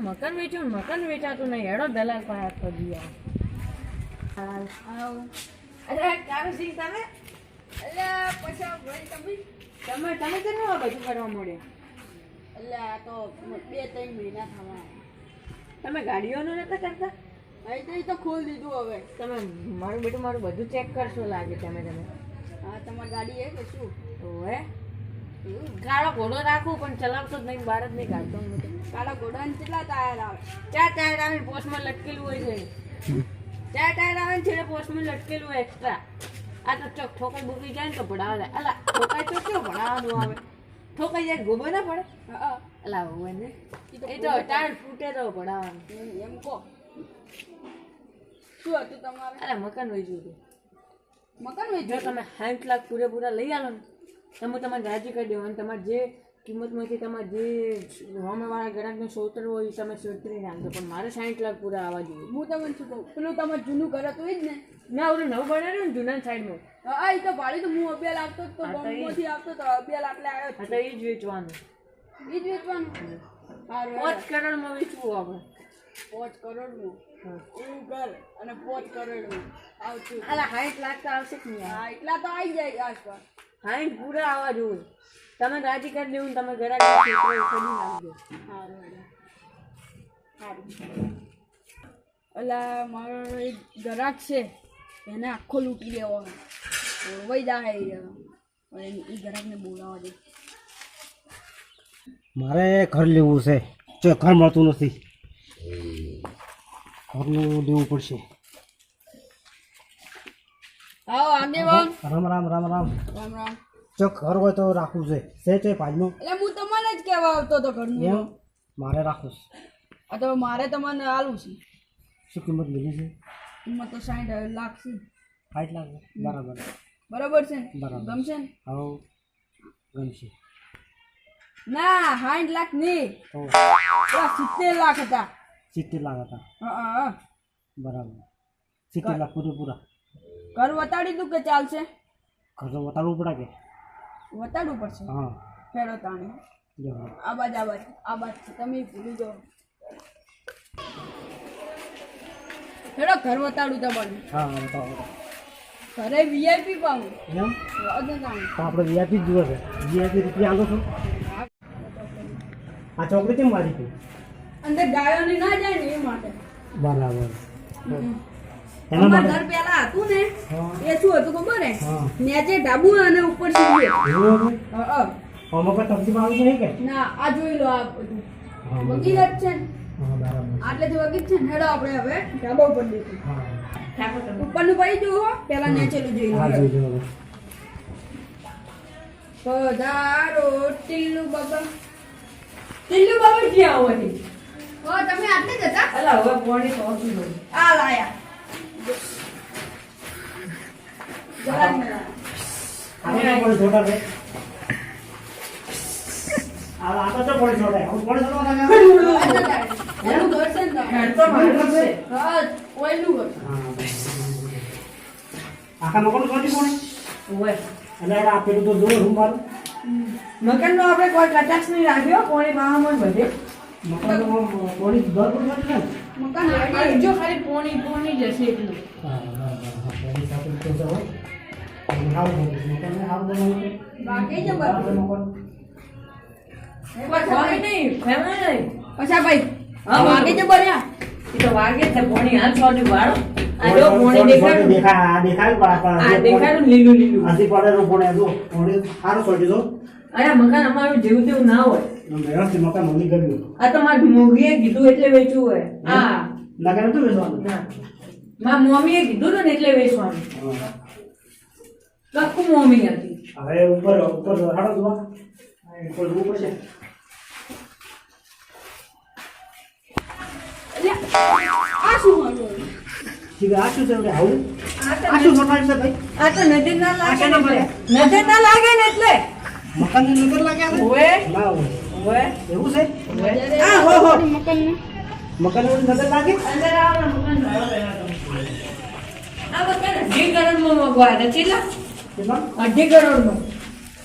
મકાન વેચ્યું મકાન વેચાતું નહીં હેડો દલાલ પાસે કરી અરે કારું સિંહ તમે એટલે પછી ભાઈ તમે કેટલું આ બધું કરવા મળ્યા એટલે આ તો 2-3 મહિના થવા તમે ગાડીઓનું નતા કરતા અહીં તો ખોલી દીધું હવે તમે મારું બેટું મારું બધું ચેક કરશો લાગે તમે હા તમારી ગાડી હે કે શું ઓએ કાળો ઘોડો રાખું પણ ચલાવતો જ નહીં બહાર જ નહીં કાઢતો કાળા ઘોડાને કેટલા ટાયર આવે 4 ટાયર આવે પોસ્ટમાં લટકેલું હોય છે 4 ટાયર આવે ને છેડે પોસ્ટમાં લટકેલું હોય એક્સ્ટ્રા આ તો ચોક ઠોકાઈ બુકી જાય ને તો ભણાવે અલા ઠોકાઈ તો કેવું ભણાવવાનું આવે ઠોકાઈ જાય ગોબો ના પડે અલા હોય ને એ તો ટાયર ફૂટે તો ભણાવવાનું એમ કહો શું હતું તમારે અલા મકાન વેચ્યું હતું મકાન જો વેચ્યું તમે 60 લાખ પૂરેપૂરા લઈ આવો ને તમે તમારે રાજી કરી દેવાનું તમારે જે કિંમતમાંથી તમારે જે હોમવાળા ગ્રાહકને સોતર હોય એ તમે સોતરી નાખજો પણ મારે 60 લાખ પૂરા આવવા જોઈએ હું તમને શું કહું પેલું તમારે જૂનું ઘર હતું એ જ ને ના ઓલું નવું બનાવ્યું ને જૂના સાઈડમાં હા એ તો ભાડે તો હું 2 લાખ તો બોમ્બેથી આવતો તો 2 લાખ લે આવ્યો હા તો એ જ વેચવાનું એ જ વેચવાનું સારું 5 કરોડમાં વેચવું આપણે 5 કરોડનું એવું ઘર અને 5 કરોડનું આવતું અલા 60 લાખ તો આવશે જ નહીં હા એટલા તો આવી જાય આસપાસ 60 પૂરા આવવા જોઈએ તમે રાજી કરી દેવું તમે ગ્રાહક કરી નાખજો સારું અલા મારો એક ગ્રાહક છે એને આખો લૂંટી લેવો વહી જાય એ ગ્રાહકને બોલાવવા દે મારે ઘર લેવું છે જો ઘર મળતું નથી ઘરનું લેવું પડશે આવો આગેવાન રામ રામ રામ રામ રામ રામ જો ઘર હોય તો રાખવું છે છે પાંચમો એટલે હું તમને જ કહેવા આવતો હતો ઘરનું એમ મારે રાખવું છે આ તો મારે તમને આલું છે શું કિંમત લીધી છે કિંમત તો 60 લાખ છે 60 લાખ બરાબર બરાબર છે ને બરાબર. ગમશે ને હવે ગમશે ના 60 લાખ નહીં તો 70 લાખ હતા 70 લાખ હતા હા બરાબર 70 લાખ પૂરેપૂરા ઘર વતાડી દઉં કે ચાલશે ઘર તો બતાડવું પડે કે વતાડવું પડશે હા ફેરો તાણી જો આ બાજ તમે ભૂલી જાઓ ફેરો ઘર વતાડું તમારું હા બતાવો ઘરે વીઆઈપી પાવું એમ અગર તાણી તો આપણે વીઆઈપી જ જુએ છે વીઆઈપી રૂપિયા આલો છો આ ચોકડી કેમ મારી તું અંદર ગાયોની ના જાય ને એ માટે બરાબર એના અમાર માટે ઘર પેલા હતું ને હા. એ શું હતું ખબર હે હા. નેચે ડાબુ અને ઉપર સીડી એવું હતું? હા આમાં કોઈ તકલીફ આવી નહીં કે ના આ જોઈ લો આ બધું હા, વકીલ જ છે ને હા બરાબર આટલેથી વકીલ છે ને હેડો આપણે હવે ડાબા ઉપર દેખું હા ઉપરનું પડી જુઓ પેલા નેચેલું જોઈ હા લો જોઈ જો પધારો ટીલ્લુ બાબા ટીલ્લુ બાબા ક્યાં આવવાની હો તમે આટલે જ હતા અલા હવે પોણી પહોંચી ગયું આ લાયા જરા જ ના આપણે પણ છોટા છે આ તો તો પણ છોટા હું પણ છોટા ના એનું ઘર છે ને હેડ તો મારું છે હા ઓયલું ઘર આખા મકોન કોની કોણ ઓય અને આ પેલું તો જો રૂમ મારું મકાનનો આપણે કોઈ કટાક્ષ નહીં રાખ્યો પોણી પાવામાં બધે મકાન કોની ઘર પર નથી ને મકાન આ જો ખાલી પોણી જશે એટલું હા કોની સાથે તો જાવ હાવ મકાન હાવ બનાવું બાકી છે બધું મકાન બસ હવે નહીં ફેમલે નહીં અચ્છા ભાઈ હા, બાકી છે બન્યા એ તો વાગે છે પોણી હાથ છોડી વાળો આ જો પોણી દેખાડું દેખાય આ દેખાડું લીલું લીલું આથી પડે રો પડે જો થોડી સારું છોડી દો અરે મકાન અમારું જેવું તેવું ના હોય વ્યવસ્થિત મકાન મમ્મી કર્યું આ તો મારી મોગીએ કીધું એટલે વેચવું હોય હા લગાડ નતું વેચવાનું ના મારી મમ્મીએ કીધું હતું ને એટલે વેચવાનું લખું મમ્મી હતી હવે ઉપર હાડો જોવા ઉપર જોવું પડશે આ શું હતું ઠીક આ શું છે હવે આવું આ તો આ શું સોનારી છે ભાઈ આ તો નજર ના લાગે ને એટલે નજર ના લાગે ને એટલે મકાન ની નજર લાગે આવે ઓએ ના હોય ઓએ એવું છે ઓએ આ હો હો મકાનને મકાન ની નજર લાગે અંદર આવો ને મકાન ભાડો લેવા તમે આ મકાન 2 કરોડમાં મગવાય છે કેટલા કેટલા 2.5 કરોડમાં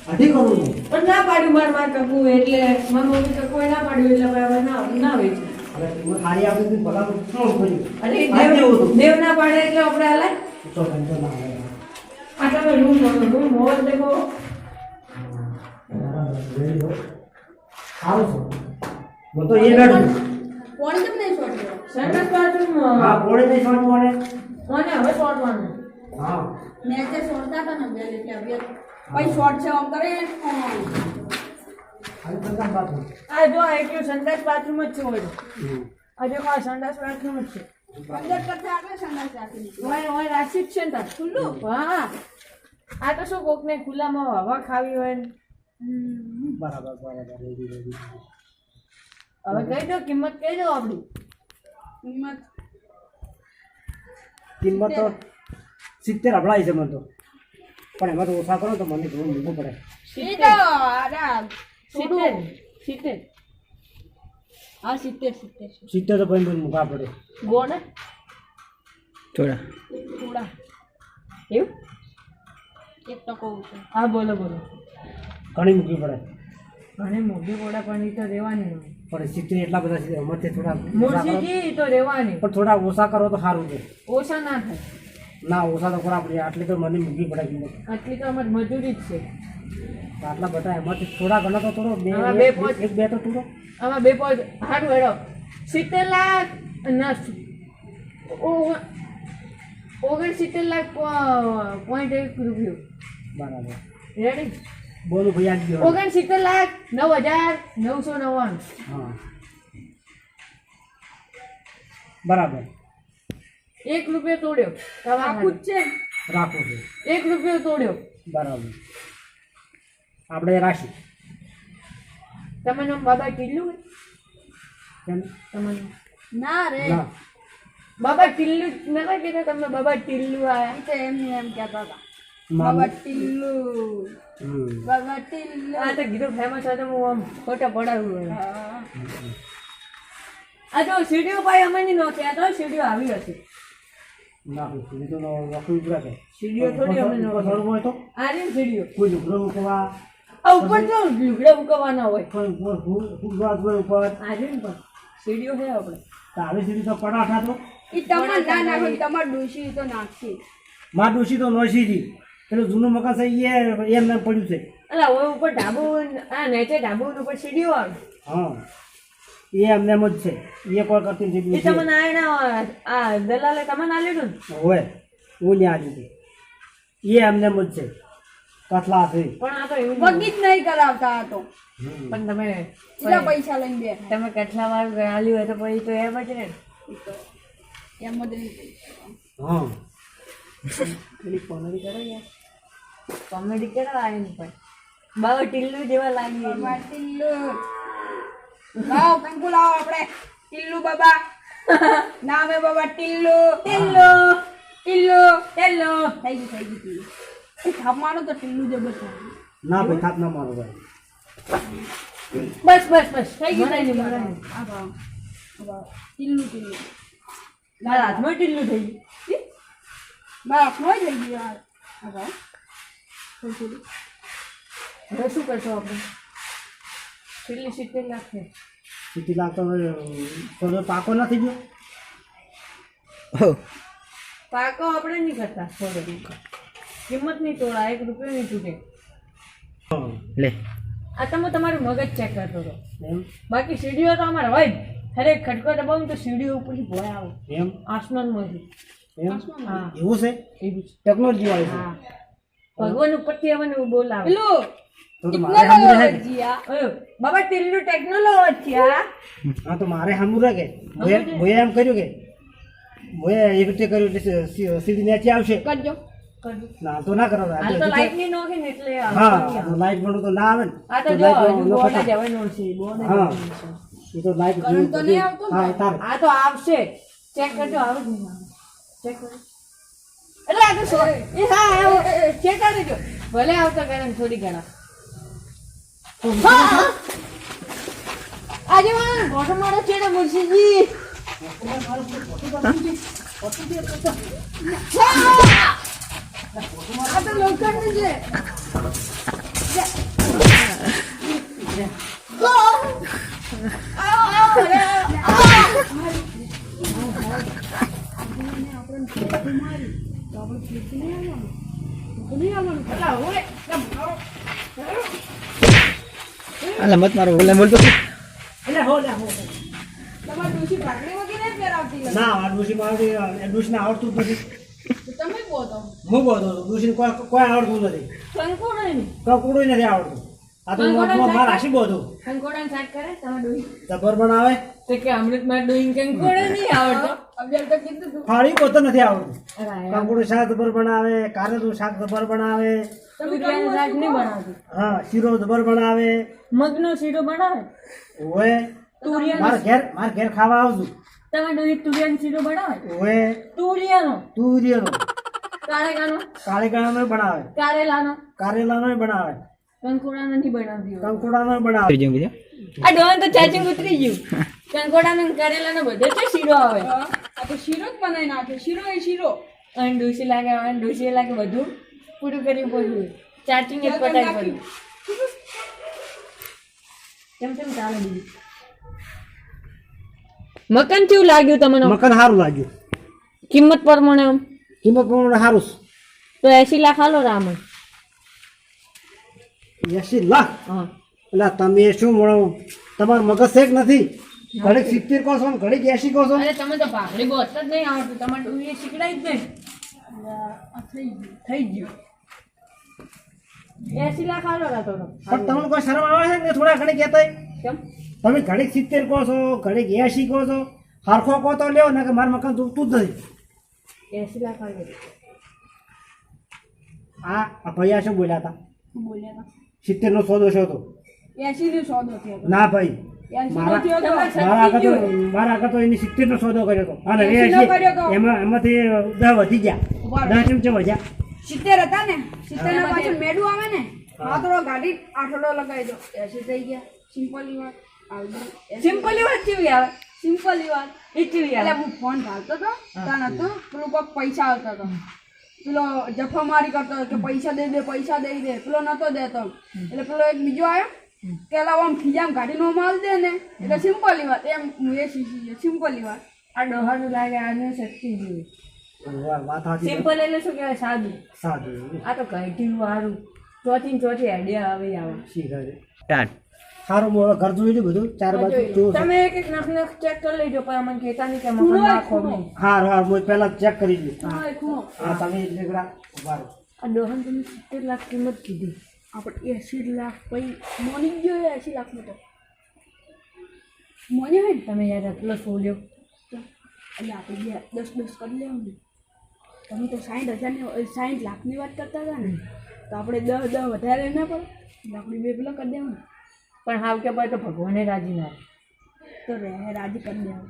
2.5 કરોડ નું પણ ના પાડ્યું માર કકુ એટલે મારી મમ્મી કકુએ ના પાડ્યું એટલે હવે ના વેચ્યું અને તું સારી આવે તો ભલા તો શું કર્યું અરે આ કેવું હતું? દેવ ના પાડે એટલે આપણે હાલે તો ધંધો ના આવે આ તમે રૂમ મોલ દેખો સારું છે હું તો એ બેઠું કોણ કેમ નહીં છોડ્યો સંડાસ બાથરૂમ હા પોળે નહીં છોડવું મને કોને હવે શોધવાનું હા મેં જે છોડતા હતા ને બેલ એટલે હવે પછી શોર્ટ છે આમ કરે આ સંદાસ બાથરૂમ આ જો આ એટલું સંડાસ બાથરૂમ જ છે ઓય આ જો આ સંડાસ બાથરૂમ જ છે અંદર કરતા આપણે સંડાસ રાખી દીધું ઓય રાશિ જ છે ને તાર ખુલ્લું હા આ તો શું કોકને ખુલ્લામાં હવા ખાવી હોય ને બરાબર રેડી હવે કહી દો કિંમત કહી દો આપણી કિંમત કિંમત તો 70 હબળાઈ છે મને તો પણ એમાં તો ઓછા કરો તો મને ઘણું મૂકવું પડે એ તો આડા સિત્તેર સિત્તેર હા 70 70 તો ભાઈ મને મૂકવા પડે ગોને થોડા એવું 1% છે હા બોલો બોલો ઘણી મૂકવી પડે ઘણી મોટી ગોળા પણ એ તો રહેવાની હોય પણ 70 એટલા બધા છે એમાંથી થોડા ઓછા કરો. મોટી તો રહેવાની પણ થોડા ઓછા કરો તો સારું છે ઓછા ના થાય ના ઓછા તો ખરા આપણે આટલી તો મને મૂકવી પડે કિંમત આટલી તો અમારી મજૂરી જ છે તો આટલા બધા એમાંથી થોડા ઘણા તો થોડો હા, બે પોઈન્ટ. એક બે તો થોડો આમાં 2 પોઈન્ટ હારું હેડો 70 લાખ ના 69 લાખ પોઈન્ટ 1 રૂપિયો બરાબર રેડી બોલું ભાઈ આજ ગયો 69 લાખ 9,999 હા બરાબર 1 રૂપિયો તોડ્યો આખું જ છે રાખો છે 1 રૂપિયો તોડ્યો બરાબર આપણે રાશી તમને બાબા ટીલ્લું હોય કેમ? તમને ના રે ના બાબા ટીલ્લું નતા કીધા તમને બાબા ટીલ્લું આયા એ તો એમ કહેતા હતા મામું. બાબા ટીલ્લુ હમ. બાબા ટીલ્લુ આ તો કીધું ફેમસ હતું હું આમ ફોટા પડાવું હોય હા. આ તો સીડીઓ ભાઈ અમારી નહોતી આ તો સીડીઓ આવી હતી ના ભાઈ તો નોકરી ઉભરા કે સીડીઓ થોડી અમે ઉપર નહોતી ચડવું હોય તો આ રહી સીડીઓ કોઈ લુગડો મૂકવા આ ઉપર તો લુગડા ઉકવવાના હોય કોઈ ઉપર ફૂટવા હોય ઉપર આ રહી ને પણ સીડીઓ છે આપણે તો આવી સીધી તો પડાઠા તો ઈ તમાર ના નાખો તમાર ડોશી તો નાખી માં ડોશી તો નોશીથી પેલું જૂનું મકાન છે એ એમને પડ્યું છે અલા હવે ઉપર ઢાબુ આ નેચે ઢાબુ ઉપર સીડીઓ આવે હા એ એમને એમ જ છે એ કોઈ કરતી એ નથી તમને આ એના આ દલાલે તમને આ લીધું ને હોય હું ત્યાં આવી હતી એ એમને એમ જ છે કથલા છે પણ આ તો એવું વગી જ નહીં કરાવતા આ તો પણ તમે કેટલા પૈસા લઈને બેઠા તમે કેટલા વાર આલ્યું હોય તો પછી તો એમ જ ને એમ જ નહીં હા થોડી કોમેડી કરો યાર કોમેડી કરો આવીને પણ બાબા ટીલ્લુ જેવા લાગી બાબા ટીલ્લુ લાવો કંકુ લાવો આપણે ટીલ્લુ બાબા નામે બાબા ટીલ્લુ ટીલ્લુ ટીલ્લુ હેલો થઈ ગયું ટીલ્લુ એ થાપ મારો તો ટીલ્લુ જબર થાય ના ભાઈ થાપ ના મારો ભાઈ બસ બસ બસ થઈ ગયું મરાઈ થઈ ગયું, ગયું આ ભાવ. ટીલ્લુ ટીલ્લુ મારા હાથમાં ટીલ્લુ થઈ ગયું મારા હાથમાં જ લઈ ગયો આ ભાવ. હવે શું કરશો આપણે ટીલ્લી 70 લાખ છે સીધી લાગતો થોડો પાકો નથી ગયો પાકો આપણે નહીં કરતા થોડો કિંમત નહીં તોડા 1 રૂપિયો નહીં તૂટે લે આ તમે તમારું મગજ ચેક કરતો હતો એમ બાકી સીડીઓ તો અમારે હોય જ હરેક ખટકો દબાવું તો સીડીઓ ઉપરથી ભોય આવે એમ આસમાનમાંથી એમ હા એવું છે એવું છે ટેકનોલોજી વાળી છે હા ભગવાન ઉપરથી અમને એવું બોલાવે પેલું તો તો મારે સામું રહે કે? જીયા ઓય, બાબા ટીલ્લુ ટેકનોલોજી આ હા તો મારે સામું રહે કે ભોએ એમ કર્યું કે ભોએ એ રીતે કર્યું એટલે સીધી નેચી આવશે કરજો કરજો. ના તો ના કરો હાલ તો લાઈટ નહીં નોખી ને એટલે હા આવશે. લાઈટ પણ તો ના આવે ને આ તો તો જો light હજુ નો બોર્ડ ફટાક. જ હવે નો છે બોર્ડ જ હા. હવે નો છે. એ તો લાઈટ કરંટ તો નહીં આવતો ને? હા એ તારે આ તો આવશે ચેક કરજો આવે જ નહીં આવે. ચેક કરજો એટલે આ તો એ હા આવો ચેક કરી દેજો ભલે આવતા કરે થોડી ઘણા આજે મને મોટો મોટો છે ને મુર્શીજી આ તો લોખંડનું છે આવો, આવો, અરે, આવો. મારી તો આપણે ફીરથી નહીં આવવાનું તો નહીં આવવાનું અલા ઓય અલા મત મારો બોલે બોલતો એટલે હો તમારે ડોશી ભાગડી વગેરે પહેરાવતી હશે. ના આ ડોશી મારી ડોશીને આવડતું જ નથી તો તમે કહો તો હું બોલતો હતો ડોશીને કોઈ આવડતું નથી કંકોડો ને કકડું નથી આવડતું આ તો મારા હાસી બોધું કંકોડાને શાક કરે તમે ડોહી જબર બનાવે તો કે અમૃતમાં ડોહી કંકોડો નહીં આવડતો અભ્યાસ તો કીધું તું ફાળી પોતો નથી આવડતું અરે કાંકુડું શાક જબર બનાવે કારેલું શાક જબર બનાવે તુરિયાનું શાક નહીં બનાવતું હા શીરો જબર બનાવે મગનો શીરો બનાવે ઓએ તુરિયાનો માર ઘેર ખાવા આવતું તમે ડોહી તુરિયાનો શીરો બનાવે ઓએ તુરિયાનો તુરિયાનો કાળેકાનો કાળી કાળાનો બનાવે કારેલાનો કારેલાનો બનાવે કંકોડાનો નહીં બનાવતી હોય. કંકુડાનો બનાવે જેમ બીજા આ ડોહન તો ચાચી ઉતરી ગયું કંકોડાનો ને કારેલાનો બધે છે શીરો આવે આ તો શીરો જ બનાવી નાખે શીરો એ શીરો અને ડોસી લાગે અને ડોસી લાગે બધું પૂરું કરી પડ્યું ચાચી ને પટાઈ પડ્યું કેમ કેમ ચાલે બીજું મકાન કેવું લાગ્યું તમને મકાન સારું લાગ્યું કિંમત પ્રમાણે આમ કિંમત પ્રમાણે સારું તો 80 લાખ હાલો રામણ 80 લાખ હા એટલે તમે શું મળો તમારું મગજ શેક નથી ઘડીક 70 કહો છો ને ઘડીક 80 કહો છો અરે તમે તો ભાખરી બોત જ નહીં આવડતું તમારે ડોહી શીખડાય જ નહીં થઈ ગયું 80 લાખ હાલો રાતો તો પણ તમને કોઈ શરમ આવે છે ને થોડા ઘડીક કહેતા કેમ તમે ઘડીક 70 કહો છો ઘડીક 80 કહો છો હરખો કહો તો લ્યો ને કે મારું મકાન તૂટતું જ નથી 80 લાખ હાલો આ ભૈયા શું બોલ્યા હતા શું બોલ્યા 70 નો સોદો છો તો હતા 80 નો સોદો થયો હતો ના ભાઈ 80 નો મારા થયો હતો મારા આગળ તો એની 70 નો સોદો કર્યો હતો અને 80 નો કર્યો હતો. એમાંથી 10 વધી ગયા ઉભા 10 ચમચે વધ્યા 70 હતા ને 70 ના પાછળ મેડું આવે ને આ થોડો ગાડી આઠડો લગાવી દો 80 થઈ ગયા સિમ્પલી વાત આવી સિમ્પલી વાત કેવી આવે સિમ્પલી વાત એ કેવી એટલે આવે હું ફોન ચાલતો હતો તાણ હતો પેલું કોઈક પૈસા આવતા હતો પેલો જફામારી કરતો હતો કે પૈસા દઈ દે પેલો નતો દેતો એટલે પેલો એક બીજો આવ્યો કે એલા આમ ખીજામ ગાડીનો માલ દે ને એટલે સિમ્પલી વાત એમ હું એ શીખી સિમ્પલી વાત આ ડોહાનું લાગે આને શક્તિ જેવી વાત સાચી છે. સિમ્પલ એટલે શું કહેવાય સાદું સાદું આ તો કઈટીનું સારું ચોથી ને ચોથી આઈડિયા આવે આવે શીખે છે સ્ટાર્ટ સારું હું હવે ઘર જોઈ લીધું બધું ચાર બાજુ જોઉં છું. તમે એક એક નખ નખ ચેક કરી લેજો પણ અમને કહેતા નહીં કે ખૂણો મકાન હોય, નાખો ખૂણો. નહીં હારું હારું હું પહેલા ચેક કરી લઉં હા, ખૂણો. હા તમે નીકળ્યા ઉભા રહો. આ ડોહન તમે 70 લાખ કિંમત કીધી આપણે 80 લાખ પછી મોની જ ગયો 80 લાખનો તો મોની હોય ને તમે યાર એટલો બોલ્યો એટલે આપણે 10 કરી લેવું ને તમે તો 60 લાખની વાત કરતા હતા ને તો આપણે 10 વધારે ના પડે એટલે આપણે 2 પેલા કરી દેવું ને પણ હાવ કે ભાઈ તો ભગવાને રાજી ના તો રાજી કરી દેવું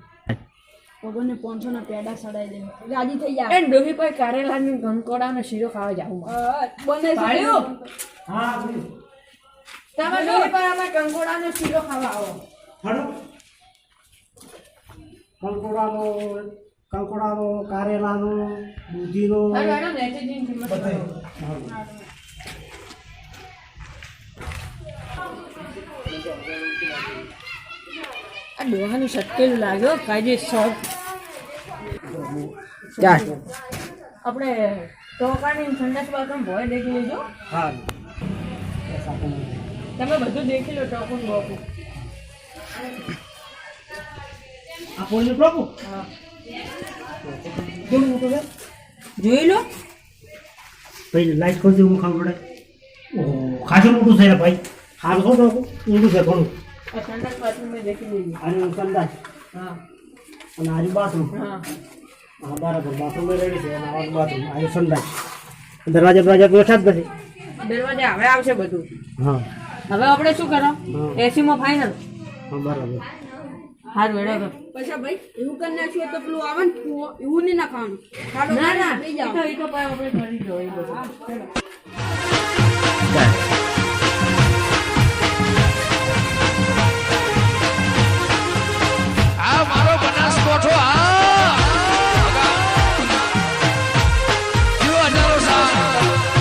ભગવાનને 500 ના પેડા સડાઈ દેવું રાજી થઈ એ જાય ડોહી કોઈ કારેલાની ગંકોડાનો શીરો ખાવા જાવું બને ભાડ્યું? હા બોલ્યો. તમે ડોહી પર અમે કંકોડાનો શીરો ખાવા આવો હાલો કંકોડાનો કારેલાનો દૂધીનો હાલો હાલો નેચે જઈને કિંમત કરો. આ ડોહાનું સટકેલું લાગ્યો કાજે શોખ ચાલ આપણે ટોકાની ઠંડક બાથરૂમ ભોય દેખી લેજો હા તમે બધું દેખી લો ટોકું બોકું આ પોલીસ પ્રભુ હા કેવું મોટું છે જોઈ લો ભાઈ લાઈટ કરજો હું ખબર પડે ઓહો ખાસું મોટું છે રે ભાઈ હાલ છો પ્રભુ ઊંડું છે ઘણું આ ઠંડક બાથરૂમ મેં દેખી લેજો આનું સંદાસ હા અને આરી બાથરૂમ હા હા બરાબર બાથરૂમ રેડી છે અને આનું બાથરૂમ આનું સંદાસ દરવાજા દરવાજા બેઠા જ નથી દરવાજા હવે આવશે બધું હા હવે આપણે શું કરો એસી માં ફાઇનલ હા બરાબર હારું હેડો તો પછી ભાઈ એવું કરી નાખ્યું તો પેલું આવે ને એવું નહીં નાખવાનું ના ના થઈ એ જાવ તો પછી આપણે કરી દો એ બધું